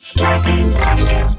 Scarpins Avenue.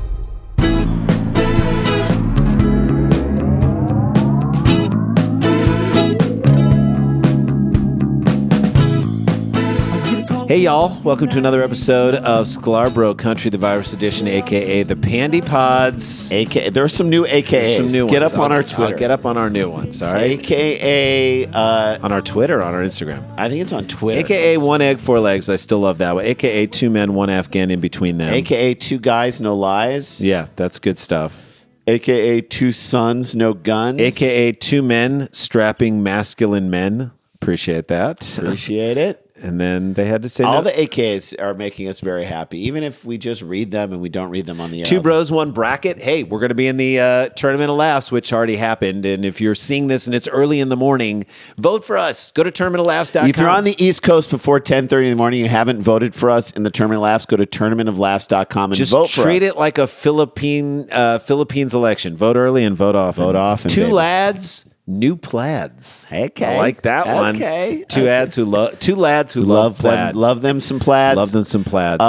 Hey y'all, welcome to another episode of Sklarbro Country Virus Edition, aka the Pandy Pods. AKA, there are some new AKAs. Some new Get ones. up on our Twitter. I'll get up on our new ones, all right? AKA, On our Twitter, on our Instagram. I think it's on Twitter. AKA one egg, four legs. I still love that one. AKA two men, one Afghan in between them. AKA two guys, no lies. Yeah, that's good stuff. AKA two sons, no guns. AKA two men strapping masculine men. Appreciate that. Appreciate it. And then they had to say All no. the AKAs are making us very happy, even if we just read them and we don't read them on the air. Two bros, one bracket. Hey, we're going to be in the Tournament of Laughs, which already happened. And if you're seeing this and it's early in the morning, vote for us. Go to tournamentoflaughs.com. If you're on the East Coast before 10:30 in the morning, you haven't voted for us in the Tournament of Laughs, go to tournamentoflaughs.com and just vote for us. treat it like a Philippines election. Vote early and vote often. Vote often, Two baby. lads, new plaids. Okay. I like that one. Okay. Two Okay. lads who love. Two lads who love plaid. Love them some plaids. Love them some plaids.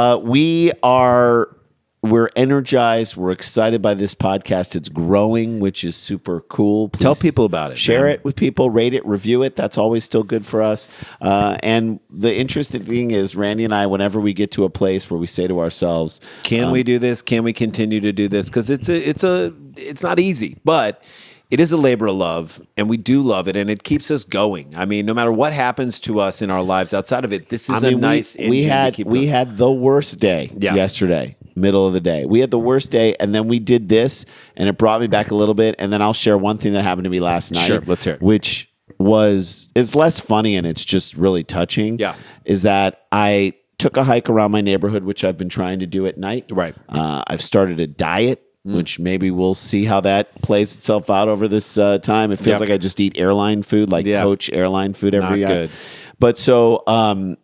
We're energized. We're excited by this podcast. It's growing, which is super cool. Please Tell people about it. Share man. it with people. Rate it. Review it. That's always still good for us. And the interesting thing is, Randy and I, whenever we get to a place where we say to ourselves, Can we do this? Can we continue to do this? Because it's not easy, but it is a labor of love, and we do love it, and it keeps us going. I mean, no matter what happens to us in our lives outside of it, this is a nice engine we to keep going. had the worst day yesterday, middle of the day. We had the worst day, and then we did this, and it brought me back a little bit. And then I'll share one thing that happened to me last night. Sure, let's hear it. Which it's less funny and it's just really touching. Yeah. Is that I took a hike around my neighborhood, which I've been trying to do at night. Right. I've started a diet. Which maybe we'll see how that plays itself out over this time. It feels like I just eat airline food, like Coach airline food every Not year. good. But so, and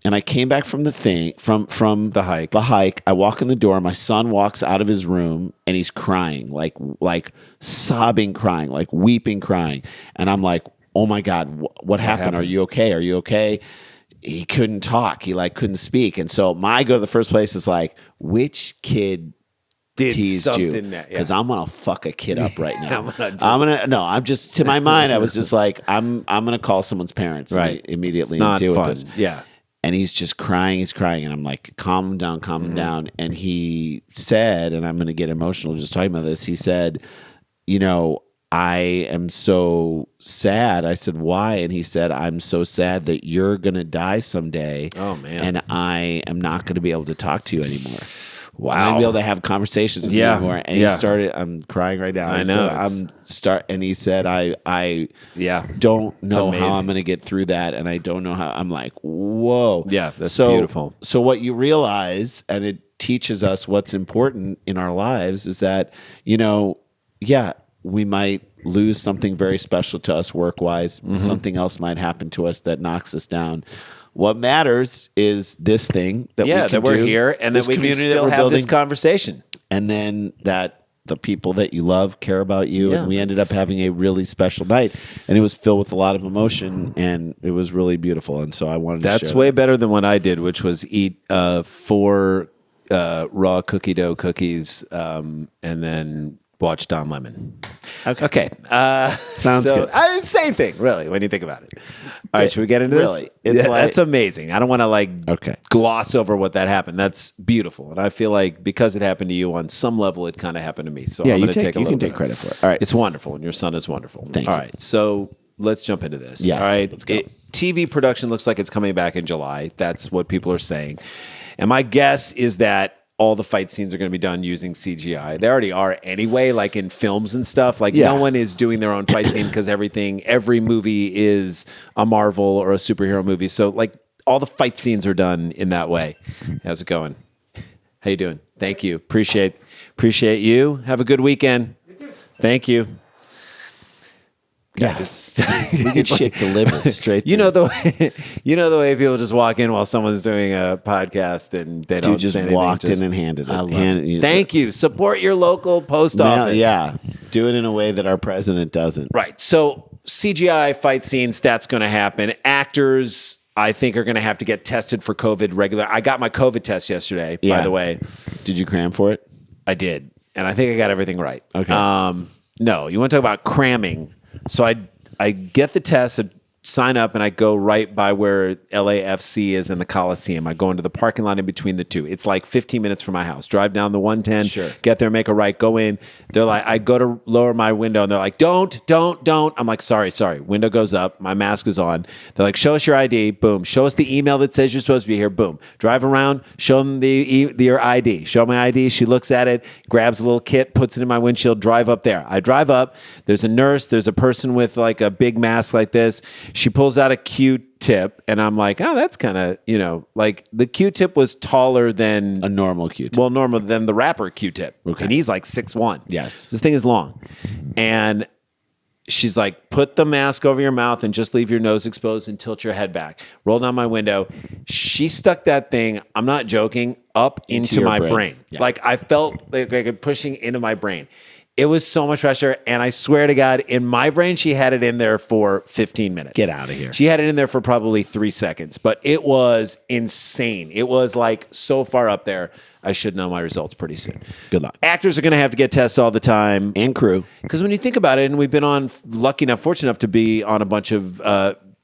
I came back from from The hike. The hike. I walk in the door. My son walks out of his room and he's crying, like sobbing, crying, like weeping, crying. And I'm like, oh my God, what happened? Are you okay? Are you okay? He couldn't talk. He couldn't speak. And so my go to the first place is like, which kid teased you? Because I'm gonna fuck a kid up right now. I'm just to my mind, I was just like, I'm gonna call someone's parents immediately. It's not and deal fun. with this. Yeah. And he's just crying. He's crying, and I'm like, calm him down. And he said, and I'm gonna get emotional just talking about this. He said, I am so sad. I said, why? And he said, I'm so sad that you're gonna die someday. Oh, man. And I am not gonna be able to talk to you anymore. Wow. I'm gonna be able to have conversations with you anymore. And he started. I'm crying right now. I know. And he said, I don't know how I'm gonna get through that, and I don't know how. I'm like, whoa. Yeah, that's beautiful. So what you realize, and it teaches us what's important in our lives, is that we might lose something very special to us work-wise. Something else might happen to us that knocks us down. What matters is this thing that we're here, and that we can still have this conversation. And then that the people that you love care about you. And we ended up having a really special night. And it was filled with a lot of emotion, and it was really beautiful. And so I wanted to share That's way better than what I did, which was eat 4 raw cookie dough cookies and then watch Don Lemon. Okay. Sounds good. Same thing, really, when you think about it. All right, should we get into Really? this? It's That's amazing. I don't want to gloss over what that happened. That's beautiful. And I feel like because it happened to you on some level, it kind of happened to me. So I'm going to take a little you can bit take credit for it. All right. It's wonderful, and your son is wonderful. Thank All you. right, so let's jump into this. Yes, All right, let's go. TV production looks like it's coming back in July. That's what people are saying. And my guess is that all the fight scenes are going to be done using CGI. They already are anyway, like in films and stuff. Like no one is doing their own fight scene because every movie is a Marvel or a superhero movie. So like all the fight scenes are done in that way. How's it going? How you doing? Thank you. Appreciate you. Have a good weekend. Thank you. Yeah, Just we get shit delivered straight. you know the way people just walk in while someone's doing a podcast and they don't just say anything. walked in and handed it. I love it. Thank you. Support your local post office. Yeah, do it in a way that our president doesn't. Right. So CGI fight scenes, that's going to happen. Actors I think are going to have to get tested for COVID regular. I got my COVID test yesterday, by the way. Did you cram for it? I did. And I think I got everything right. Okay. No, you want to talk about cramming. So I get the test, sign up, and I go right by where LAFC is in the Coliseum. I go into the parking lot in between the two. It's like 15 minutes from my house. Drive down the 110, get there, make a right, go in. They're like, I go to lower my window, and they're like, don't. I'm like, sorry. Window goes up. My mask is on. They're like, show us your ID. Boom. Show us the email that says you're supposed to be here. Boom. Drive around. Show them your ID. Show my ID. She looks at it, grabs a little kit, puts it in my windshield, drive up there. I drive up. There's a nurse. There's a person with like a big mask like this. She pulls out a Q-tip, and I'm like, oh, that's kind of, like the Q-tip was taller than a normal Q-tip. Well, normal than the rapper Q-tip. Okay. And he's like 6'1". Yes. This thing is long. And she's like, put the mask over your mouth and just leave your nose exposed and tilt your head back. Roll down my window. She stuck that thing, I'm not joking, up into my brain. Yeah. Like I felt like it pushing into my brain. It was so much pressure, and I swear to God, in my brain, she had it in there for 15 minutes. Get out of here. She had it in there for probably 3 seconds, but it was insane. It was like so far up there, I should know my results pretty soon. Good luck. Actors are going to have to get tests all the time. And crew. Because when you think about it, and we've been fortunate enough to be on a bunch of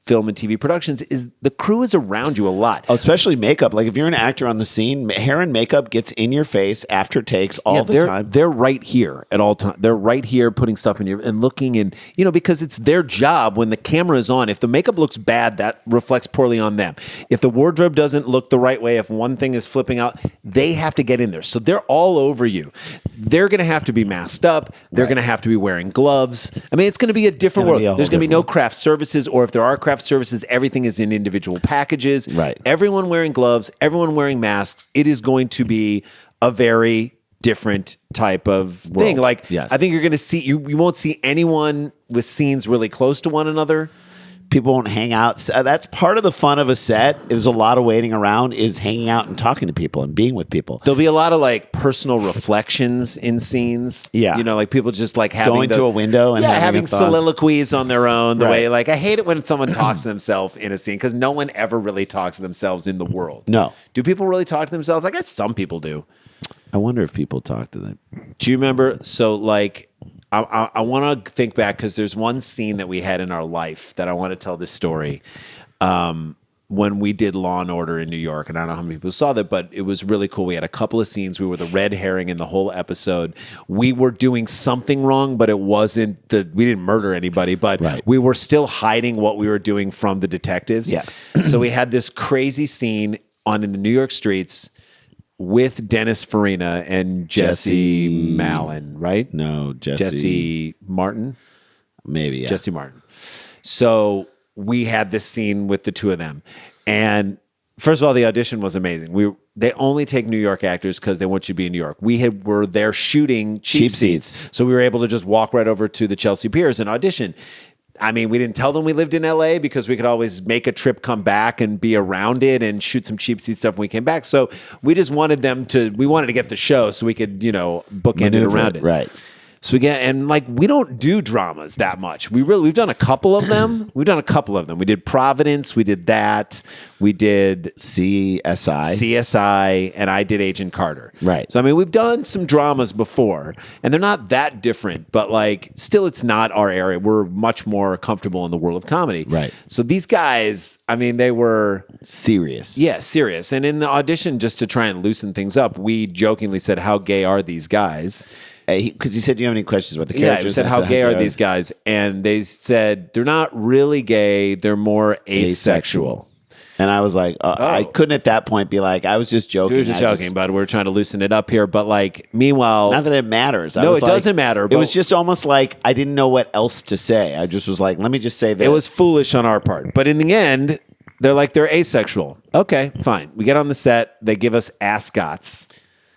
film and TV productions, is the crew is around you a lot. Oh, especially makeup. Like if you're an actor on the scene, hair and makeup gets in your face after takes all the time. They're right here at all times. They're right here putting stuff in and looking and, because it's their job when the camera is on. If the makeup looks bad, that reflects poorly on them. If the wardrobe doesn't look the right way, if one thing is flipping out, they have to get in there. So they're all over you. They're going to have to be masked up. They're going to have to be wearing gloves. I mean, it's going to be a different world. There's going to be no craft services, or if there are craft services, everything is in individual packages. Right. Everyone wearing gloves, everyone wearing masks. It is going to be a very different type of thing. Like, yes. I think you're going to see, you won't see anyone with scenes really close to one another. People won't hang out. That's part of the fun of a set. There's a lot of waiting around, is hanging out and talking to people and being with people. There'll be a lot of like personal reflections in scenes. Yeah. Like people just like having going to a window and having soliloquies on their own. The Right. way, like, I hate it when someone talks to themselves in a scene, because no one ever really talks to themselves in the world. No. Do people really talk to themselves? I guess some people do. I wonder if people talk to them. Do you remember? So like, I want to think back, because there's one scene that we had in our life that I want to tell this story. When we did Law and Order in New York, and I don't know how many people saw that, but it was really cool. We had a couple of scenes. We were the red herring in the whole episode. We were doing something wrong, but it wasn't we didn't murder anybody, but Right. we were still hiding what we were doing from the detectives. Yes. So we had this crazy scene in the New York streets with Dennis Farina and Jesse Malin, right? No, Jesse Martin? Maybe, yeah. Jesse Martin. So we had this scene with the two of them. And first of all, the audition was amazing. They only take New York actors because they want you to be in New York. We were there shooting cheap seats. So we were able to just walk right over to the Chelsea Piers and audition. I mean, we didn't tell them we lived in LA because we could always make a trip, come back and be around it and shoot some cheap seat stuff when we came back. So we just wanted we wanted to get the show so we could, bookend it around it. Right. So we don't do dramas that much. We've done a couple of them. We did Providence. We did that. We did CSI, and I did Agent Carter. Right. So, I mean, we've done some dramas before, and they're not that different, but like, still, it's not our area. We're much more comfortable in the world of comedy. Right. So these guys, I mean, they were serious. Yeah, serious. And in the audition, just to try and loosen things up, we jokingly said, "How gay are these guys?" Because he said, "Do you have any questions about the characters?" Yeah, he said, "How gay are these guys?" And they said, "They're not really gay. They're more asexual." And I was like, I couldn't at that point be like, I was just joking. We were just joking, but we're trying to loosen it up here. But like, meanwhile, not that it matters. No, it doesn't matter. It was just almost like I didn't know what else to say. I just was like, let me just say this. It was foolish on our part. But in the end, they're like, they're asexual. Okay, fine. We get on the set. They give us ascots.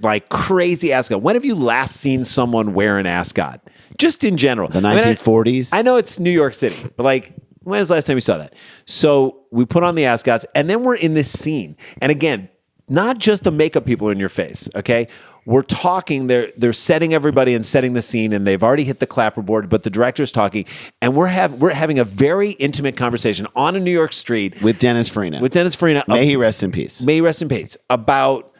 Like crazy ascot. When have you last seen someone wear an ascot? Just in general. The 1940s? I know it's New York City, but like, when was the last time you saw that? So we put on the ascots, and then we're in this scene. And again, not just the makeup people in your face, okay? we're talking. They're setting everybody and setting the scene, and they've already hit the clapperboard. But the director's talking, and we're having a very intimate conversation on a New York street with Dennis Farina. May he rest in peace. May he rest in peace. About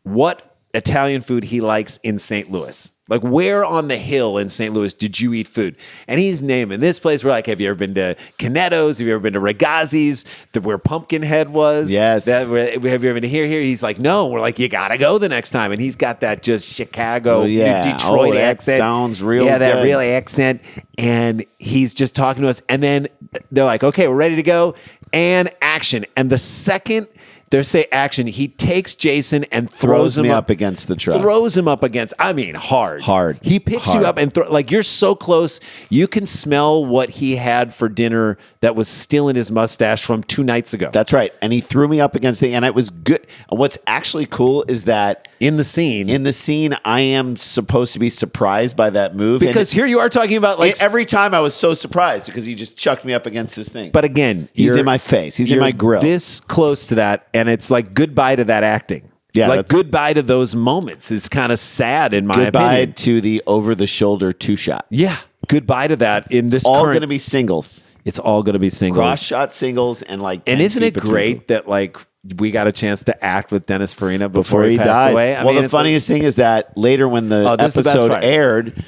what Italian food he likes in St. Louis. Like, where on the hill in St. Louis did you eat food? And he's naming this place. We're like, have you ever been to Canetto's? Have you ever been to Ragazzi's? Where Pumpkinhead was? Yes. Have you ever been to here? He's like, no. We're like, you got to go the next time. And he's got that just Chicago, Detroit accent. Sounds real good. that real accent. And he's just talking to us. And then they're like, okay, we're ready to go. And action. And the second they say action, he takes Jason and throws him up against the truck. Throws him up against, hard. He picks you up and like, you're so close. You can smell what he had for dinner that was still in his mustache from 2 nights ago. That's right. And he threw me up against and it was good. And what's actually cool is that in the scene, I am supposed to be surprised by that move. Because here you are talking about like every time I was so surprised because he just chucked me up against this thing. But again, he's in my face. He's in my grill. This close to that. And it's like goodbye to that acting. Yeah, like goodbye to those moments. It's kind of sad in my opinion. Goodbye to the over-the-shoulder 2-shot. Yeah, goodbye to that in this all going to be singles. It's all going to be singles. Cross-shot singles and like. And isn't it great that like we got a chance to act with Dennis Farina before he passed died. away? Well, the funniest thing is that later when the episode aired,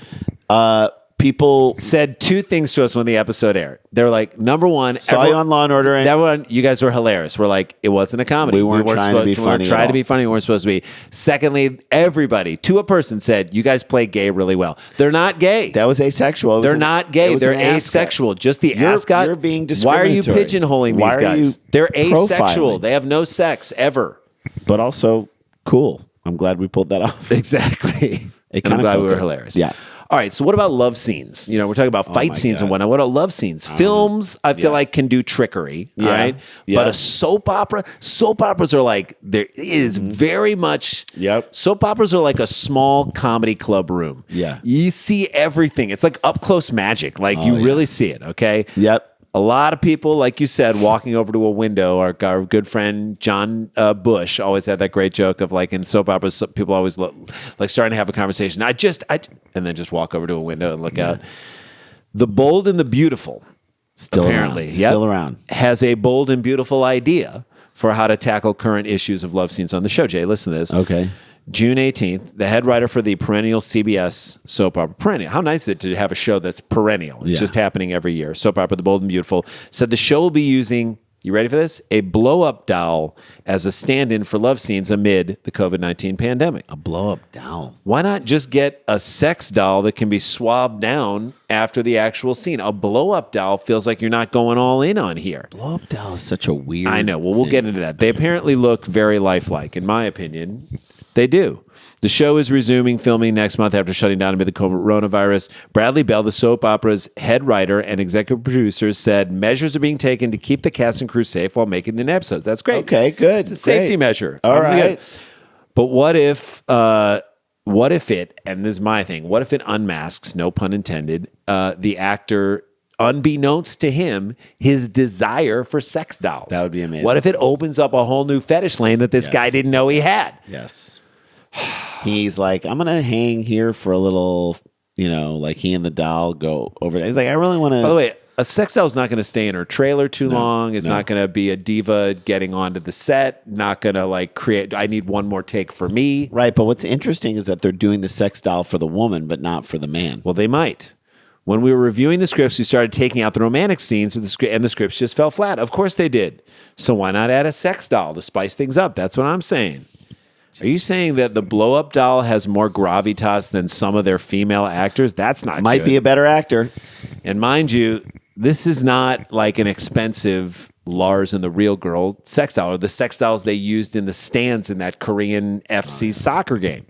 people said 2 things to us when the episode aired. They're like, number one, saw you on Law and Order. Everyone, you guys were hilarious. We're like, it wasn't a comedy. We weren't trying to be funny. We weren't to be funny. We weren't supposed to be. Secondly, everybody, to a person, said, you guys play gay really well. They're not gay. That was asexual. They're not gay. They're asexual. Just the ascot. You're being Why are you discriminatory. pigeonholing these guys? They're asexual. They have no sex ever. But also cool. I'm glad we pulled that off. Exactly. I'm glad we were hilarious. Yeah. All right, so what about love scenes? You know, we're talking about fight scenes and whatnot. What about love scenes? Films, I feel like, can do trickery, right? Yeah. But a soap operas are like, there is very much, soap operas are like a small comedy club room. Yeah. You see everything. It's like up close magic. Like, you really see it, okay? Yep. A lot of people, like you said, walking over to a window. Our good friend John Bush always had that great joke of like in soap operas, people always like starting to have a conversation. And then just walk over to a window and look out. The Bold and the Beautiful, still around, has a bold and beautiful idea for how to tackle current issues of love scenes on the show. Jay, listen to this. Okay. June 18th, the head writer for the perennial CBS soap opera, perennial. How nice is it to have a show that's perennial? It's just happening every year. Soap opera, The Bold and Beautiful, said the show will be using, you ready for this? A blow-up doll as a stand-in for love scenes amid the COVID-19 pandemic. A blow-up doll. Why not just get a sex doll that can be swabbed down after the actual scene? A blow-up doll feels like you're not going all in on here. Blow-up doll is such a weird I know. Well, we'll get into that. They apparently look very lifelike, in my opinion. They do. The show is resuming filming next month after shutting down amid the coronavirus. Bradley Bell, the soap opera's head writer and executive producer, said measures are being taken to keep the cast and crew safe while making the episodes. That's great. Okay, good. It's a safety measure. All right. But what if it, and this is my thing, what if it unmasks, no pun intended, the actor, unbeknownst to him, his desire for sex dolls? That would be amazing. What if it opens up a whole new fetish lane that this guy didn't know he had? Yes. He's like, I'm going to hang here for a little, like he and the doll go over there. He's like, I really want to. By the way, a sex doll is not going to stay in her trailer too long. It's not going to be a diva getting onto the set. Not going to like create, I need one more take for me. Right. But what's interesting is that they're doing the sex doll for the woman, but not for the man. Well, they might. When we were reviewing the scripts, we started taking out the romantic scenes with the script, and the scripts just fell flat. Of course they did. So why not add a sex doll to spice things up? That's what I'm saying. Are you saying that the blow-up doll has more gravitas than some of their female actors? That's not Might good. be a better actor. And mind you, this is not like an expensive Lars and the Real Girl sex doll, or the sex dolls they used in the stands in that Korean FC soccer game.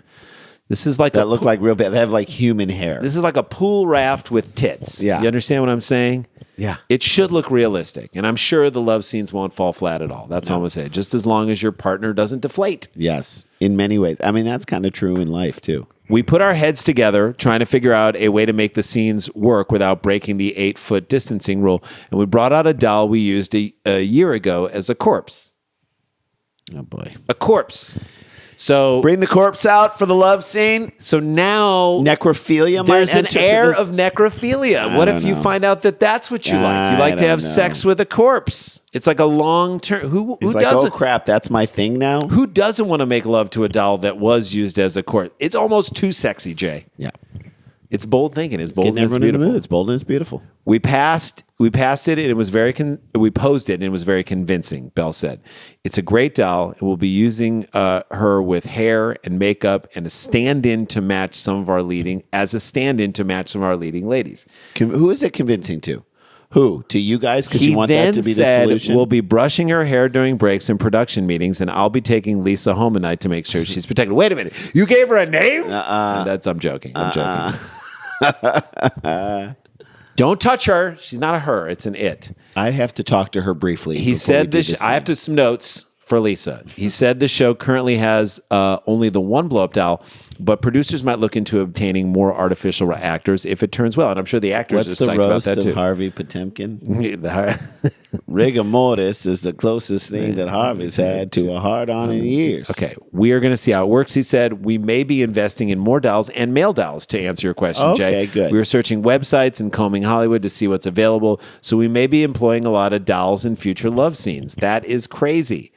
This is like that look like real bad. They have like human hair. This is like a pool raft with tits. Yeah. You understand what I'm saying? Yeah. It should look realistic. And I'm sure the love scenes won't fall flat at all. That's all I'm going to say. Just as long as your partner doesn't deflate. Yes. In many ways. I mean, that's kind of true in life too. We put our heads together trying to figure out a way to make the scenes work without breaking the 8-foot distancing rule. And we brought out a doll we used a year ago as a corpse. Oh boy. A corpse. So Bring the corpse out for the love scene. So now Necrophilia. there's might an enter air this. of necrophilia. What don't if you know. find out that that's what you like? You I like to don't have know. sex with a corpse. It's like a long term. Who He's like, doesn't? oh crap, that's my thing now. Who doesn't want to make love to a doll that was used as a corpse? It's almost too sexy, Jay. Yeah, It's bold thinking. It's bold getting and it's everyone in the beautiful. mood. It's bold and it's beautiful. We passed it, and it was very. We posed it, and it was very convincing. Belle said, "It's a great doll, and we'll be using her with hair and makeup and a stand-in to match some of our leading ladies." Who is it convincing to? Who? To you guys? Because He you want then that to be the said, solution? "We'll be brushing her hair during breaks and production meetings, and I'll be taking Lisa home at night to make sure she's protected." Wait a minute, you gave her a name? I'm joking. I'm joking. Don't touch her. She's not a her. It's an it. I have to talk to her briefly. He said this. I have to some notes for Lisa. He said the show currently has only the one blow up doll, but producers might look into obtaining more artificial actors if it turns well. And I'm sure the actors What's are the psyched about roast that of too. Harvey Potemkin? Rigor mortis is the closest thing that Harvey's had to a hard-on in years. Okay, we are going to see how it works. He said we may be investing in more dolls and male dolls to answer your question, Jay. Okay, good. We were searching websites and combing Hollywood to see what's available, so we may be employing a lot of dolls in future love scenes. That is crazy.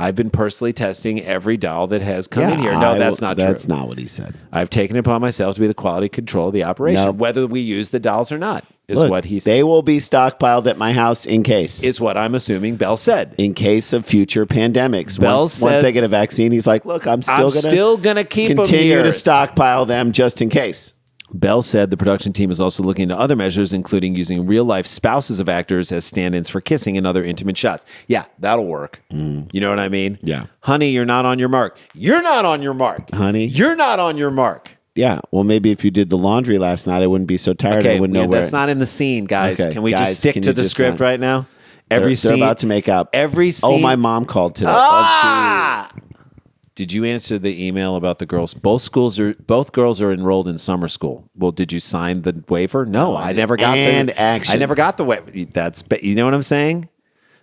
I've been personally testing every doll that has come in here. No, that's not true. That's not what he said. I've taken it upon myself to be the quality control of the operation, No. whether we use the dolls or not, is Look, what he said. They will be stockpiled at my house in case. Is what I'm assuming Belle said. In case of future pandemics. Belle once said- they get a vaccine, he's like, look, I'm still gonna keep 'em continue here. to stockpile them just in case. Bell said the production team is also looking into other measures, including using real-life spouses of actors as stand-ins for kissing and other intimate shots. Yeah, that'll work. You know what I mean? Yeah. Honey, you're not on your mark. You're not on your mark. Honey? You're not on your mark. Yeah. Well, maybe if you did the laundry last night, I wouldn't be so tired. I Okay, wouldn't know where. that's not in the scene, guys. Okay, Can we guys, just stick can to you the just script not- right now? They're Every scene. about to make up. Every scene. Oh, my mom called today. Ah! Did you answer the email about the girls? Both girls are enrolled in summer school. Well, did you sign the waiver? No, I never got And the action. I never got the waiver. You know what I'm saying?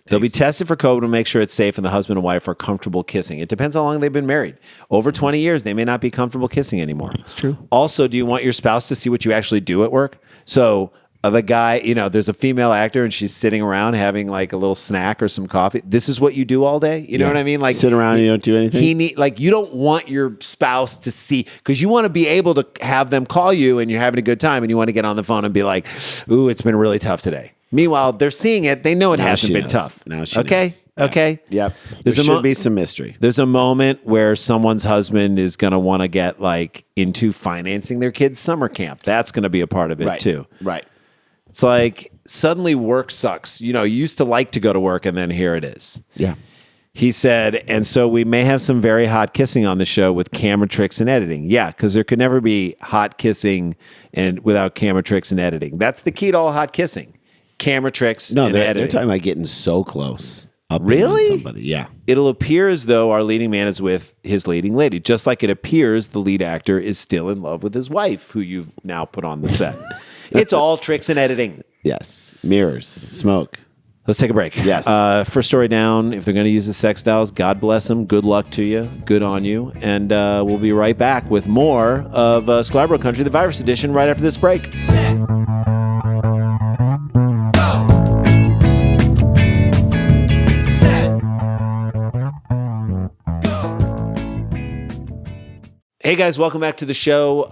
They'll be tested for COVID to make sure it's safe and the husband and wife are comfortable kissing. It depends how long they've been married. Over 20 years, they may not be comfortable kissing anymore. That's true. Also, do you want your spouse to see what you actually do at work? So the guy, there's a female actor and she's sitting around having like a little snack or some coffee. This is what you do all day. You know what I mean? Like Sit around and you don't do anything? You don't want your spouse to see, because you want to be able to have them call you and you're having a good time and you want to get on the phone and be like, ooh, it's been really tough today. Meanwhile, they're seeing it. They know it hasn't been tough. Now she okay? knows. Yeah. Okay? Yep. There's There a should be some mystery. There's a moment where someone's husband is going to want to get like into financing their kid's summer camp. That's going to be a part of it too. Right. It's like suddenly work sucks. You used to like to go to work and then here it is. Yeah. He said, and so we may have some very hot kissing on the show with camera tricks and editing. Yeah, because there could never be hot kissing and without camera tricks and editing. That's the key to all hot kissing. Camera tricks No, and they're editing. talking about getting so close. Up and Really? on somebody. Yeah. It'll appear as though our leading man is with his leading lady, just like it appears the lead actor is still in love with his wife, who you've now put on the set. It's all tricks and editing. Yes. Mirrors. Smoke. Let's take a break. Yes. First story down. If they're going to use the sex dolls, God bless them. Good luck to you. Good on you. And we'll be right back with more of Sklarbro Country, the Virus Edition, right after this break. Hey guys, welcome back to the show.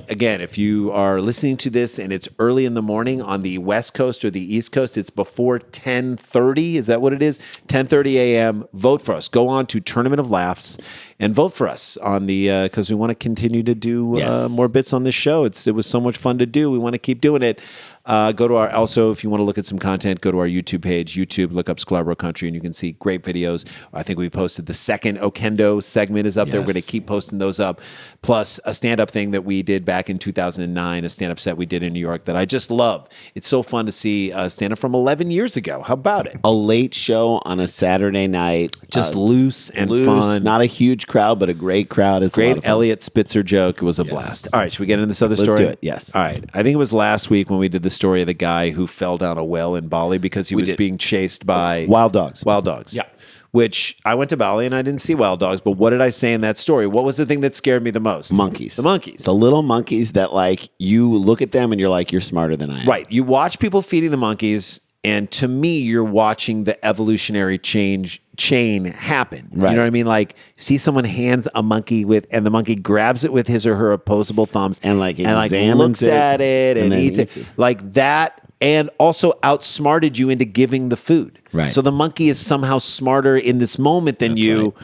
Again, if you are listening to this and it's early in the morning on the West Coast or the East Coast, it's before 10:30. Is that what it is? 10:30 a.m. Vote for us. Go on to Tournament of Laughs and vote for us on the because we want to continue to do Yes. more bits on this show. It was so much fun to do. We want to keep doing it. Go to also, if you want to look at some content, go to our YouTube page. YouTube, look up Sklarbro Country, and you can see great videos. I think we posted the second Okendo segment is up there. We're going to keep posting those up. Plus, a stand-up thing that we did back in 2009, a stand-up set we did in New York that I just love. It's so fun to see stand-up from 11 years ago. How about it? A late show on a Saturday night. Just loose and Loose, fun. Not a huge crowd, but a great crowd. It's a lot Great of fun. Elliot Spitzer joke. It was a blast. All right, should we get into this other Let's story? do it, yes. All right. I think it was last week when we did the story of the guy who fell down a well in Bali because he was being chased by Wild dogs. Wild dogs. Yeah. which I went to Bali and I didn't see wild dogs, but what did I say in that story? What was the thing that scared me the most? Monkeys. The monkeys. The little monkeys that like you look at them and you're like, you're smarter than I am. Right. You watch people feeding the monkeys, and to me, you're watching the evolutionary chain happen. Right. You know what I mean? Like, see someone hand a monkey and the monkey grabs it with his or her opposable thumbs And like looks at it and then eats it. Like that, and also outsmarted you into giving the food. Right. So the monkey is somehow smarter in this moment than you.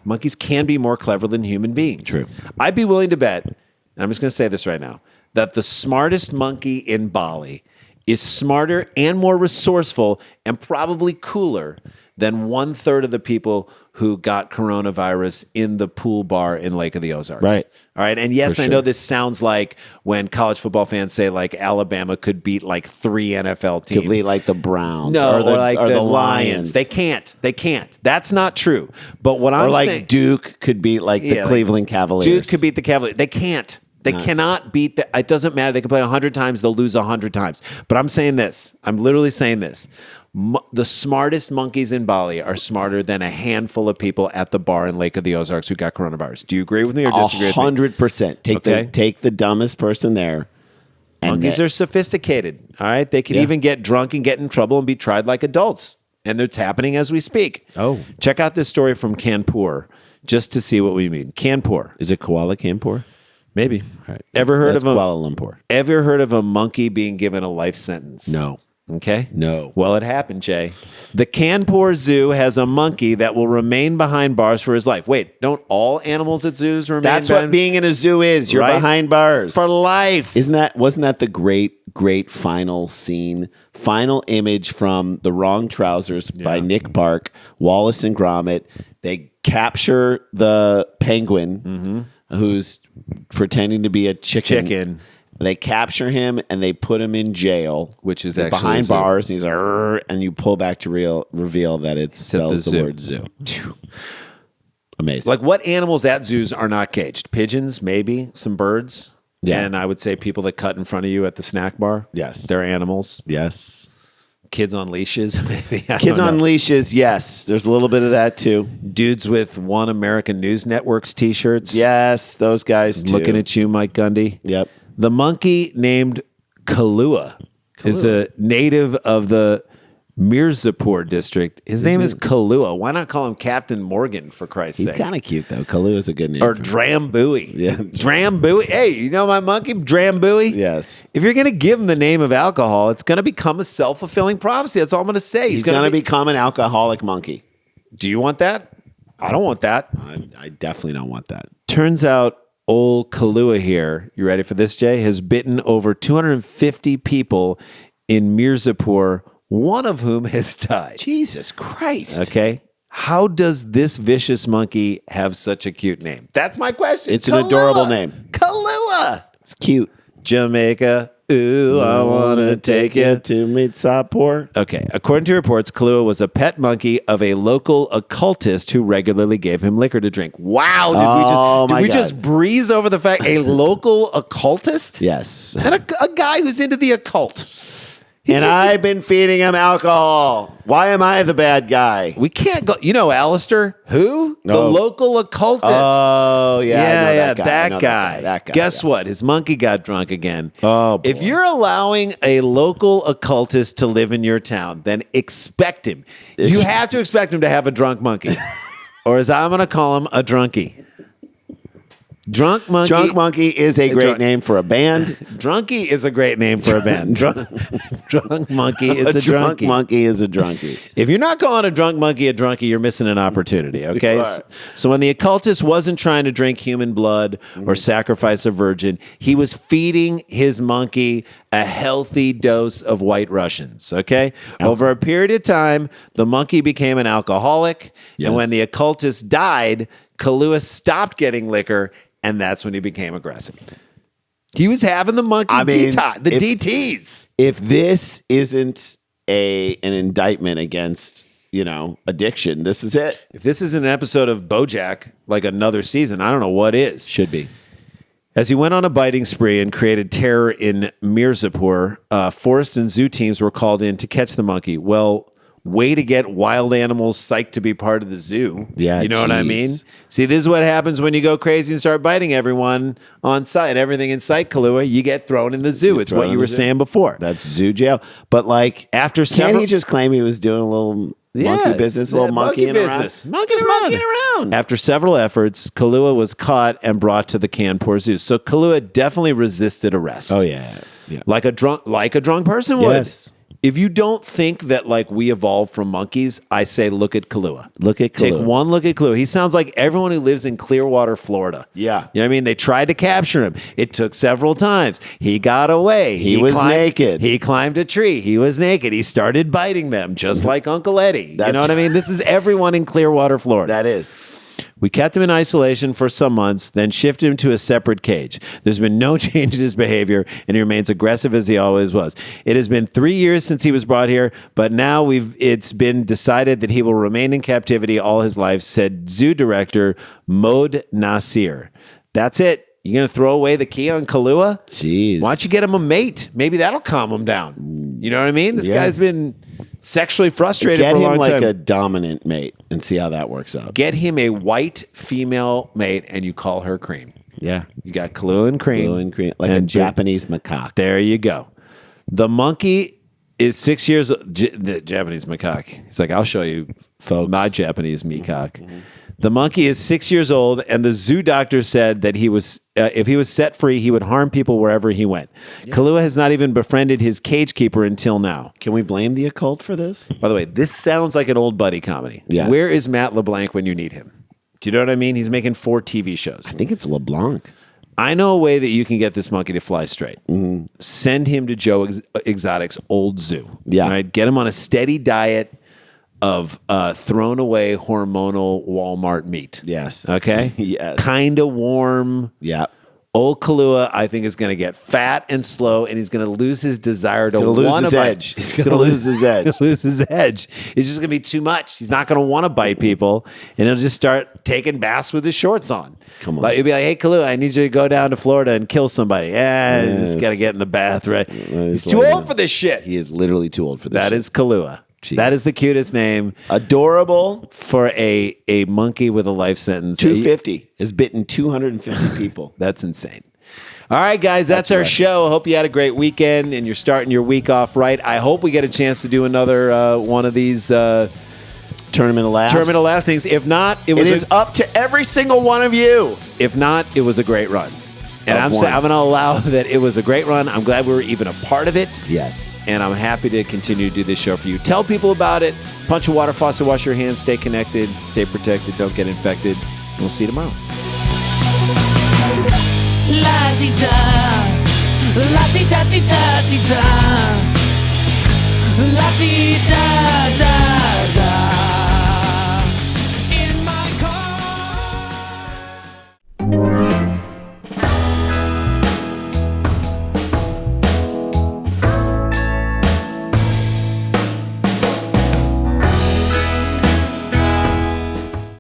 Monkeys can be more clever than human beings. True. I'd be willing to bet, and I'm just going to say this right now, that the smartest monkey in Bali is smarter and more resourceful and probably cooler than 1/3 of the people who got coronavirus in the pool bar in Lake of the Ozarks. Right. All right. And yes, For I know sure. this sounds like when college football fans say like Alabama could beat like 3 NFL teams. Could be like the Browns No, or the Lions. They can't. That's not true. But what I'm or like saying, Duke could beat like the Yeah, like Cleveland Cavaliers. Duke could beat the Cavaliers. They can't. They cannot beat the. It doesn't matter. They can play 100 times. They'll lose 100 times. But I'm saying this. I'm literally saying this. The smartest monkeys in Bali are smarter than a handful of people at the bar in Lake of the Ozarks who got coronavirus. Do you agree with me or disagree with me? 100%. Take the dumbest person there. And Monkeys are sophisticated. All right. They can even get drunk and get in trouble and be tried like adults. And it's happening as we speak. Oh. Check out this story from Kanpur just to see what we mean. Kanpur. Is it Kuala Lumpur? Maybe. All right. Ever heard That's of Kuala Lumpur? Ever heard of a monkey being given a life sentence? No. Okay. No. Well, it happened, Jay. The Kanpur Zoo has a monkey that will remain behind bars for his life. Wait, don't all animals at zoos remain That's behind what being in a zoo is. You're Right? behind bars. for life? Wasn't that the great final scene, final image from The Wrong Trousers by Nick Park, Wallace and Gromit? They capture the penguin who's pretending to be a chicken. They capture him and they put him in jail, Which is He's actually a behind zoo. bars. And he's like, "Arr," and you pull back to reveal that it spells the zoo. word zoo. Amazing. Like, what animals at zoos are not caged? Pigeons, maybe. Some birds. Yeah. And I would say people that cut in front of you at the snack bar. Yes. They're animals. Yes. Kids on leashes, maybe. I Kids don't on know. leashes. Yes. There's a little bit of that too. Dudes with One American News Network's t-shirts. Yes. Those guys too. Looking at you, Mike Gundy. Yep. The monkey named Kahlua is a native of the Mirzapur district. His name is Kahlua. Why not call him Captain Morgan, for Christ's He's sake? kind of cute though. Kahlua is a good name. Or for him. Drambuie. Yeah. Drambuie. Hey, you know my monkey, Drambuie? Yes. If you're going to give him the name of alcohol, it's going to become a self-fulfilling prophecy. That's all I'm going to say. He's going to become an alcoholic monkey. Do you want that? I don't want that. I definitely don't want that. Turns out old Kahlua here, you ready for this, Jay, has bitten over 250 people in Mirzapur, one of whom has died. Jesus Christ. Okay? How does this vicious monkey have such a cute name? That's my question. It's an adorable name. Kahlua. It's cute. Jamaica. Ooh, I want to take you. to Mirzapur. Okay. According to reports, Kahlua was a pet monkey of a local occultist who regularly gave him liquor to drink. Wow. Did we just breeze over the fact a local occultist? Yes. And a guy who's into the occult. And I've been feeding him alcohol. Why am I the bad guy? We can't go. You know Alistair? Who? The No. local occultist. Oh, yeah. I know that guy. I know That guy. Guess what? His monkey got drunk again. Oh, boy. If you're allowing a local occultist to live in your town, then expect him. You have to expect him to have a drunk monkey. Or as I'm going to call him, a drunkie. Drunk Monkey. Drunk Monkey is a great name for a band. Drunkie is a great name for a band. Drunk Monkey is a drunk drunkie. monkey is a drunkie. If you're not calling a drunk monkey a drunkie, you're missing an opportunity, okay? You are. So when the occultist wasn't trying to drink human blood or sacrifice a virgin, he was feeding his monkey a healthy dose of White Russians, okay? Over a period of time, the monkey became an alcoholic, Yes. and when the occultist died, Kahlua stopped getting liquor, and that's when he became aggressive. He was having the monkey detox, the DTs. If this isn't an indictment against, addiction, this is it. If this isn't an episode of BoJack, like another season, I don't know what is. Should be. As he went on a biting spree and created terror in Mirzapur, forest and zoo teams were called in to catch the monkey. Well, way to get wild animals psyched to be part of the zoo. Yeah, you know what I mean? See, this is what happens when you go crazy and start biting everyone on site. Everything in sight, Kahlua, you get thrown in the zoo. It's what you were saying before. That's zoo jail. But like, After can't several, he just claim he was doing a little monkey business, a little monkeying business. around? Monkey's monkeying around. After several efforts, Kahlua was caught and brought to the Kanpur Zoo. So Kahlua definitely resisted arrest. Oh yeah. Like a drunk person would. Yes. If you don't think that like we evolved from monkeys, I say look at Kahlua. Look at Kahlua. Take one look at Kahlua. He sounds like everyone who lives in Clearwater, Florida. Yeah. You know what I mean? They tried to capture him. It took several times. He got away. He was naked. He climbed a tree. He was naked. He started biting them just like Uncle Eddie. You know what I mean? This is everyone in Clearwater, Florida. That is. We kept him in isolation for some months, then shifted him to a separate cage. There's been no change in his behavior, and he remains aggressive as he always was. It has been 3 years since he was brought here, but now it's been decided that he will remain in captivity all his life, said zoo director Mohd Nasir. That's it. You're going to throw away the key on Kahlua? Jeez. Why don't you get him a mate? Maybe that'll calm him down. You know what I mean? This guy's been sexually frustrated for a long time. Get him like a dominant mate and see how that works out. Get him a white female mate and you call her Cream. Yeah. You got Kahlua and Cream. Kahlua and Cream. Like a Japanese macaque. There you go. The monkey is 6 years old. The Japanese macaque. He's like, I'll show you, folks, my Japanese macaque. Mm-hmm. The monkey is 6 years old, and the zoo doctor said that he was, if he was set free, he would harm people wherever he went. Yeah. Kahlua has not even befriended his cage keeper until now. Can we blame the occult for this? By the way, this sounds like an old buddy comedy. Yeah. Where is Matt LeBlanc when you need him? Do you know what I mean? He's making 4 TV shows. I think it's LeBlanc. I know a way that you can get this monkey to fly straight. Mm-hmm. Send him to Joe Exotic's old zoo. Yeah. Right? Get him on a steady diet of thrown away hormonal Walmart meat. Yes. Okay? Yes. Kind of warm. Yeah. Old Kahlua, I think, is going to get fat and slow, and he's going to lose his desire to want to bite. He's going to lose his edge. Lose his edge. It's just going to be too much. He's not going to want to bite people, and he'll just start taking baths with his shorts on. Come on. Like, you'll be like, hey, Kahlua, I need you to go down to Florida and kill somebody. Just got to get in the bath, right? He's too old for this shit. He is literally too old for this That shit. is Kahlua. Jeez. That is the cutest name. Adorable. For a monkey with a life sentence. 250 has bitten 250 people. That's insane. All right, guys, that's our show. I hope you had a great weekend and you're starting your week off right. I hope we get a chance to do another one of these Tournament of Laughs things. If not, it is up to every single one of you. If not, it was a great run. And I'm going to allow that it was a great run. I'm glad we were even a part of it. Yes. And I'm happy to continue to do this show for you. Tell people about it. Punch a water faucet, wash your hands, stay connected, stay protected, don't get infected. We'll see you tomorrow. La-ti-da, la-ti-da-ti-da-ti-da, la-ti-da-da.